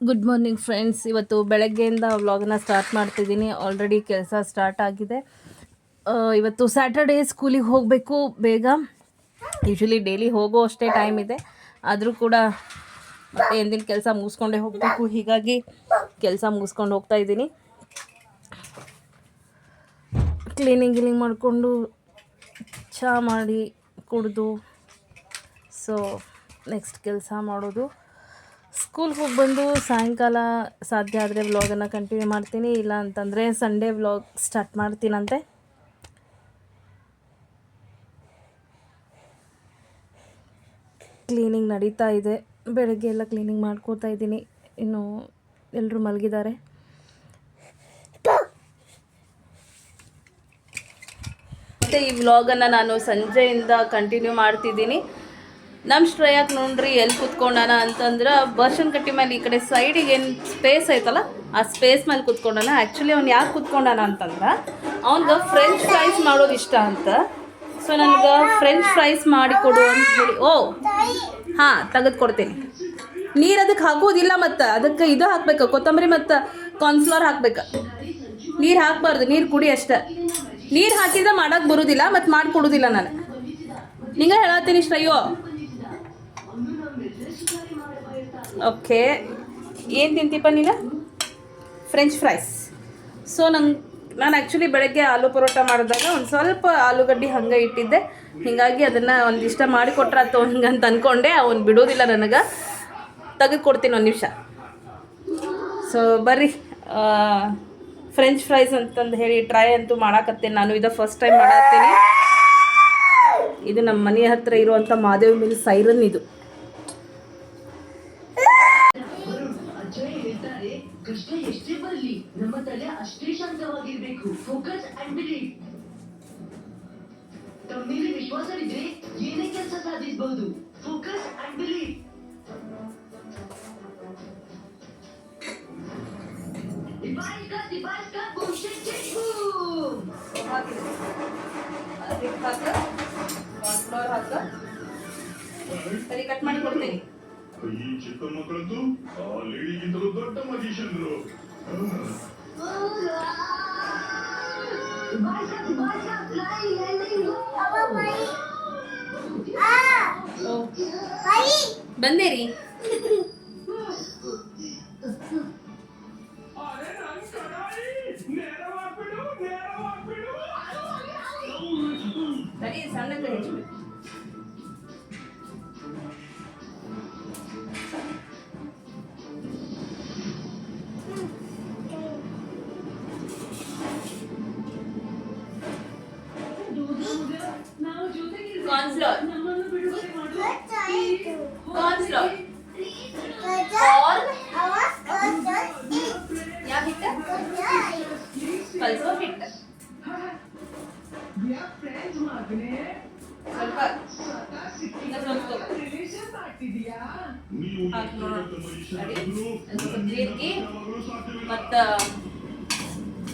Good morning friends. ಇವತ್ತು ಬೆಳಗ್ಗೆಯಿಂದ ವ್ಲಾಗನ್ನ start ಮಾಡ್ತಿದ್ದೀನಿ. ಆಲ್ರೆಡಿ ಕೆಲಸ ಸ್ಟಾರ್ಟ್ ಆಗಿದೆ. ಇವತ್ತು ಸ್ಯಾಟರ್ಡೇ, ಸ್ಕೂಲಿಗೆ ಹೋಗಬೇಕು ಬೇಗ. ಯೂಶ್ವಲಿ ಡೈಲಿ ಹೋಗೋ ಅಷ್ಟೇ ಟೈಮ್ ಇದೆ, ಆದರೂ ಕೂಡ ಮತ್ತೆ ಎಂದಿನ ಕೆಲಸ ಮುಗಿಸ್ಕೊಂಡೇ ಹೋಗಬೇಕು. ಹೀಗಾಗಿ ಕೆಲಸ ಮುಗಿಸ್ಕೊಂಡು ಹೋಗ್ತಾ ಇದ್ದೀನಿ. ಕ್ಲೀನಿಂಗ್ ಮಾಡಿಕೊಂಡು ಚಹಾ ಮಾಡಿ ಕುಡಿದು ನೆಕ್ಸ್ಟ್ ಕೆಲಸ ಮಾಡೋದು. ಸ್ಕೂಲ್ಗೆ ಹೋಗಿ ಬಂದು ಸಾಯಂಕಾಲ ಸಾಧ್ಯ ಆದರೆ ವ್ಲಾಗನ್ನು ಕಂಟಿನ್ಯೂ ಮಾಡ್ತೀನಿ, ಇಲ್ಲ ಅಂತಂದರೆ ಸಂಡೇ ವ್ಲಾಗ್ ಸ್ಟಾರ್ಟ್ ಮಾಡ್ತೀನಂತೆ. ಕ್ಲೀನಿಂಗ್ ನಡೀತಾ ಇದೆ. ಬೆಳಗ್ಗೆ ಎಲ್ಲ ಕ್ಲೀನಿಂಗ್ ಮಾಡ್ಕೋತಾ ಇದ್ದೀನಿ. ಇನ್ನು ಎಲ್ಲರೂ ಮಲಗಿದ್ದಾರೆ. ಮತ್ತು ಈ ವ್ಲಾಗನ್ನು ನಾನು ಸಂಜೆಯಿಂದ ಕಂಟಿನ್ಯೂ ಮಾಡ್ತಿದ್ದೀನಿ. ನಮ್ಮ ಶ್ರೇಯಾಕ್ ನೋಡ್ರಿ ಎಲ್ಲಿ ಕುತ್ಕೊಂಡಾನ ಅಂತಂದ್ರೆ ಬರ್ಷನ್ ಕಟ್ಟಿ ಮೇಲೆ ಈ ಕಡೆ ಸೈಡಿಗೆ ಏನು ಸ್ಪೇಸ್ ಐತಲ್ಲ ಆ ಸ್ಪೇಸ್ ಮೇಲೆ ಕುತ್ಕೊಂಡಾನ. ಆ್ಯಕ್ಚುಲಿ ಅವ್ನು ಯಾಕೆ ಕುತ್ಕೊಂಡಾನ ಅಂತಂದ್ರೆ ಅವ್ನಿಗೆ ಫ್ರೆಂಚ್ ಫ್ರೈಸ್ ಮಾಡೋದು ಇಷ್ಟ ಅಂತ. ಸೊ ನನಗೆ ಫ್ರೆಂಚ್ ಫ್ರೈಸ್ ಮಾಡಿಕೊಡು ಅಂತ ಹೇಳಿ. ಹಾಂ, ತೆಗೆದು ಕೊಡ್ತೀನಿ. ನೀರು ಅದಕ್ಕೆ ಹಾಕೋದಿಲ್ಲ, ಮತ್ತು ಅದಕ್ಕೆ ಇದು ಹಾಕ್ಬೇಕು, ಕೊತ್ತಂಬರಿ ಮತ್ತು ಕಾರ್ನ್ಫ್ಲವರ್ ಹಾಕ್ಬೇಕು. ನೀರು ಹಾಕಬಾರ್ದು, ನೀರು ಕುಡಿ ಅಷ್ಟೆ. ನೀರು ಹಾಕಿದ್ರೆ ಮಾಡೋಕ್ಕೆ ಬರೋದಿಲ್ಲ, ಮತ್ತು ಮಾಡಿಕೊಡೋದಿಲ್ಲ ನಾನು. ನಿಂಗೆ ಹೇಳತ್ತೀನಿ ಶ್ರೇಯೋ. ಓಕೆ, ಏನು ತಿಂತೀಪ ನೀನು? French fries. ಸೊ ನಾನು ಆ್ಯಕ್ಚುಲಿ ಬೆಳಗ್ಗೆ ಆಲೂ ಪರೋಟ ಮಾಡಿದಾಗ ಒಂದು ಸ್ವಲ್ಪ ಆಲೂಗಡ್ಡೆ ಹಂಗೆ ಇಟ್ಟಿದ್ದೆ. ಹೀಗಾಗಿ ಅದನ್ನು ಒಂದಿಷ್ಟ ಮಾಡಿಕೊಟ್ರೆ ಆಯ್ತು ಹಿಂಗಂತ ಅಂದ್ಕೊಂಡೆ. ಅವ್ನು ಬಿಡೋದಿಲ್ಲ ನನಗೆ. ತೆಗೆದು ಕೊಡ್ತೀನಿ ಒಂದು ನಿಮಿಷ. ಸೊ ಬರ್ರಿ, ಫ್ರೆಂಚ್ ಫ್ರೈಸ್ ಅಂತಂದು ಹೇಳಿ ಟ್ರೈ ಅಂತೂ ಮಾಡಾಕತ್ತೇನೆ ನಾನು. ಇದು ಫಸ್ಟ್ ಟೈಮ್ ಮಾಡತ್ತೀನಿ. ಇದು ನಮ್ಮ ಮನೆ ಹತ್ತಿರ ಇರುವಂಥ ಮಾದೇವ್ ಮಿಲ್ ಸೈರನ್. ಇದು ಕಷ್ಟ ಎಷ್ಟೇ ಬರಲಿ ನಮ್ಮ ತಲೆ ಅಷ್ಟೇ ಶಾಂತವಾಗಿರ್ಬೇಕು. Focus and believe. ತಮ್ಮಲ್ಲಿ ವಿಶ್ವಾಸವಿದ್ರೆ ಏನೇ ಕೆಲಸ ಸಾಧಿಸಬಹುದು. Focus and believe. ಡಿವೈಸ್ ಕಾ ಬೂಮ್ ಶೇಕ್ ಶೇಕ್ ಬೂಮ್. ಅದಕ್ಕೆ ಕಾರ್ನ್ಫ್ಲವರ್ ಹಾಕ. ಸರಿ, ಕಟ್ ಮಾಡಿ ಕೊಡ್ತೀನಿ. ಈ ಚಿಕ್ಕ ಮಕ್ಕಳಂತೂ ಆ ಲೇಡಿಗಿಂತಲೂ ದೊಡ್ಡ ಮಜಿಷನ್ರು. ಬಂದೇರಿ. ಸರಿ, ಸಣ್ಣಕ್ಕೆ ಹೆಚ್ಚಬೇಕು. Consular. या हिट कल्सो हिट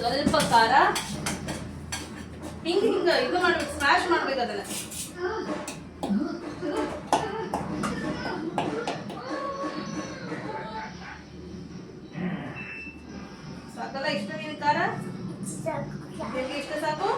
ಸ್ವಲ್ಪ ಖಾರ ಹಿಂಗೆ ಇದು ಮಾಡ್ಬೇಕು, ಸ್ಮ್ಯಾಶ್ ಮಾಡ್ಬೇಕು ಅದನ್ನ. ಸಾಕಲ್ಲ? ಇಷ್ಟ ನೀನು ಖಾರ? ಇಷ್ಟ ಸಾಕು?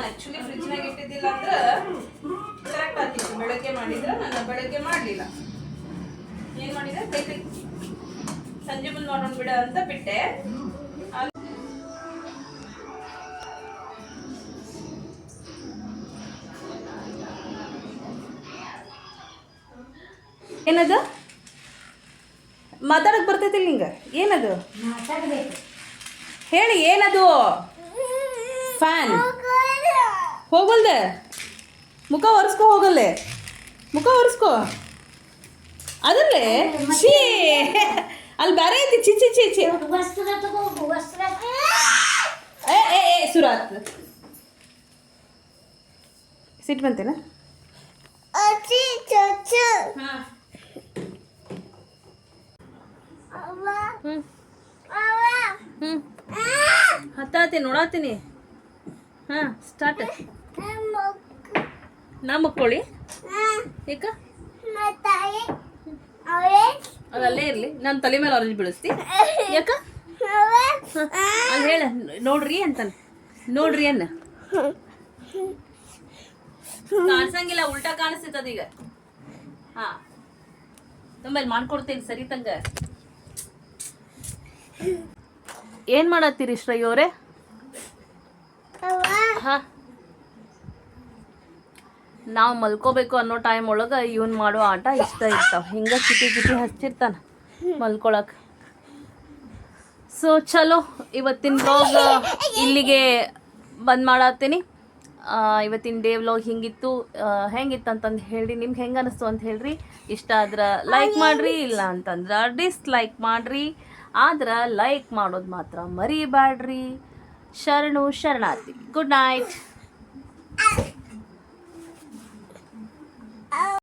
ಆಕ್ಚುಲಿ ಫ್ರಿಜ್ನಾಗ ಇಟ್ಟಿದ್ದಿಲ್ಲ ಅಂದ್ರೆ ಕರೆಕ್ಟ್ ಆಗ್ತಿತ್ತು. ಬೆಳಗ್ಗೆ ಮಾಡಿದ್ರೆ ನಾನು ಬೆಳಗ್ಗೆ ಮಾಡಲಿಲ್ಲ. ಏನು ಮಾಡಿದೆ, ಕೈ ಸಂಜೆ ಮುಂದೆ ಮಾಡೋಣ ಬಿಡ ಅಂತ ಬಿಟ್ಟೆ. ಏನದು ಮಾತಾಡಕ್ಕೆ ಬರ್ತೈತಿಲ್ಲ ನಿಂಗೆ? ಏನದು ಹೇಳಿ, ಏನದು? ಫ್ಯಾನ್ ಹೋಗಲ್ದೆ? ಮುಖ ಒರೆಸ್ಕೊ, ಹೋಗಲ್ಲೇ ಮುಖ ಒರೆಸ್ಕೊ. ಅದಲ್ಲೇ ಛೀ, ಅಲ್ಲಿ ಬೇರೆ ಐತಿ. ಚಿ ಚಿ ಚಿ ಚಿ. ಸುರಾತ್ ಸಿಟ್ಟು ಬಂತೇನ? ಹತ್ತಾತಿ ನೋಡತ್ತೀನಿ. ಹಾಂ ಸ್ಟಾರ್ಟ್. ನಾ ಮಕ್ಕೊಳ್ಳಿ ಈಗ ಅದಲ್ಲೇ ಇರಲಿ. ನಾನು ತಲೆ ಮೇಲೆ ಆರೆಂಜ್ ಬೀಳಿಸ್ತಿ ಯಾಕ ಅಲ್ಲಿ ಹೇಳ. ನೋಡ್ರಿ ಅಂತಾನೆ. ನೋಡ್ರಿ ಅನ್ನ ಕಾಣಿಸಂಗಿಲ್ಲ, ಉಲ್ಟಾ ಕಾಣಿಸ್ತೈತದ ಈಗ. ಹಾ ನಮ್ಮಲ್ಲಿ ಮಾಡ್ಕೊಡ್ತೀನಿ ಸರಿ ತಂಗ. ಏನ್ ಮಾಡತ್ತೀರಿ ಶ್ರೇಯ ಅವರೇ? ಹಾ ನಾವು ಮಲ್ಕೋಬೇಕು ಅನ್ನೋ ಟೈಮ್ ಒಳಗೆ ಇವನ್ ಮಾಡೋ ಆಟ ಇಷ್ಟ ಇರ್ತಾವ. ಹಿಂಗೆ ಕಿಟಿ ಹಚ್ಚಿರ್ತಾನ ಮಲ್ಕೊಳಕ್ಕೆ. ಸೊ ಚಲೋ, ಇವತ್ತಿನ ವ್ಲಾಗ್ ಇಲ್ಲಿಗೆ ಬಂದ್ ಮಾಡತ್ತೀನಿ. ಇವತ್ತಿನ ಡೇ ವ್ಲಾಗ್ ಹಿಂಗಿತ್ತು. ಹೆಂಗಿತ್ತು ಅಂತಂದು ಹೇಳ್ರಿ. ನಿಮ್ಗೆ ಹೆಂಗೆ ಅನಿಸ್ತು ಅಂತ ಹೇಳ್ರಿ. ಇಷ್ಟ ಆದ್ರೆ ಲೈಕ್ ಮಾಡಿರಿ, ಇಲ್ಲ ಅಂತಂದ್ರೆ ಡಿಸ್ಲೈಕ್ ಮಾಡಿರಿ. ಆದ್ರೆ ಲೈಕ್ ಮಾಡೋದು ಮಾತ್ರ ಮರಿಬೇಡ್ರಿ. ಶರಣು ಶರಣಾರ್ಥಿ. Good night.